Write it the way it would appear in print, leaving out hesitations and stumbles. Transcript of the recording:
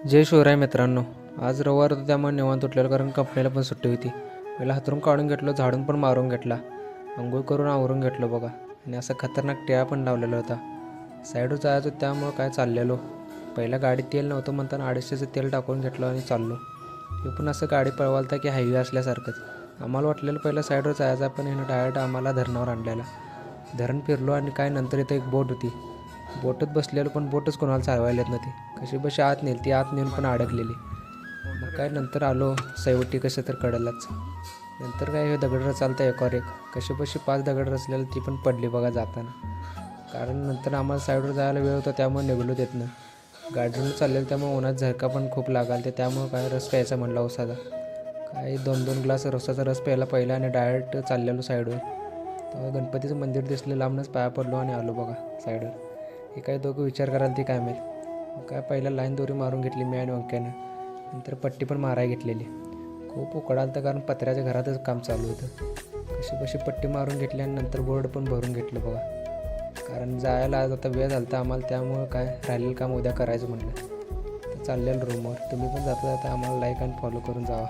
जय शिवराय मित्रांनो. आज रविवार होता त्यामुळे निवांत उठलेलं, कारण कंपनीला पण सुट्टी होती. पहिला हातरून काढून घेतलं, झाडून पण मारून घेतला, अंघोळ करून आवरून घेतलं बघा. आणि असा खतरनाक टिळा पण लावलेला होता. साईडवर जायचं त्यामुळं काय चाललेलो. पहिला गाडीत तेल नव्हतं म्हणताना 250चं तेल टाकून घेतलं आणि चाललो. ते पण असं गाडी पळवालता की हायवे असल्यासारखंच. आम्हाला वाटलेलं पहिलं साईडवर जायचं, पण ह्यानं डायरेक्ट आम्हाला धरणावर आणलेला. धरण फिरलो आणि काय नंतर इथं एक बोट होती. बोटत बसलेलो, पण बोटच कोणाला चालवायला येत नव्हती. कशी बशी आत नेली, ती आत नेऊन पण अडकलेली. मग काय नंतर आलो सैवटी कसं तर कडलाच. नंतर काय हे दगड रचालता एकावर एक, कशी बशी 5 दगड रचलेलं, ती पण पडली बघा जाताना. कारण नंतर आम्हाला साईडवर जायला वेळ होता त्यामुळे निघलो तिथनं. गाडीनं चाललेलं त्यामुळे उन्हात झरका पण खूप लागाल ते, त्यामुळे काय रस प्यायचा म्हणला उसाचा. काही 2-2 ग्लास रसाचा रस प्यायला पहिला आणि डायरेक्ट चाललेलो साईडवर. तेव्हा गणपतीचं मंदिर दिसलं, लांबनंच पाया पडलो आणि आलो बघा साईडवर. हे काय दोघं विचार कराल ती काय माहीत. मग काय पहिला लाईन दोरी मारून घेतली मी आणि वंक्यानं. नंतर पट्टी पण मारायला घेतलेली. खूप उकडालं तर, कारण पत्र्याच्या घरातच काम चालू होतं. कशी कशी पट्टी मारून घेतली आणि नंतर बोर्ड पण भरून घेतलं बघा. कारण जायला आज आता वेळ झाला आम्हाला, त्यामुळं काय राहिलेलं काम उद्या करायचं म्हटलं. तर चाललेलं रूमवर. तुम्ही पण जाता जाता आम्हाला लाईक आणि फॉलो करून जावा.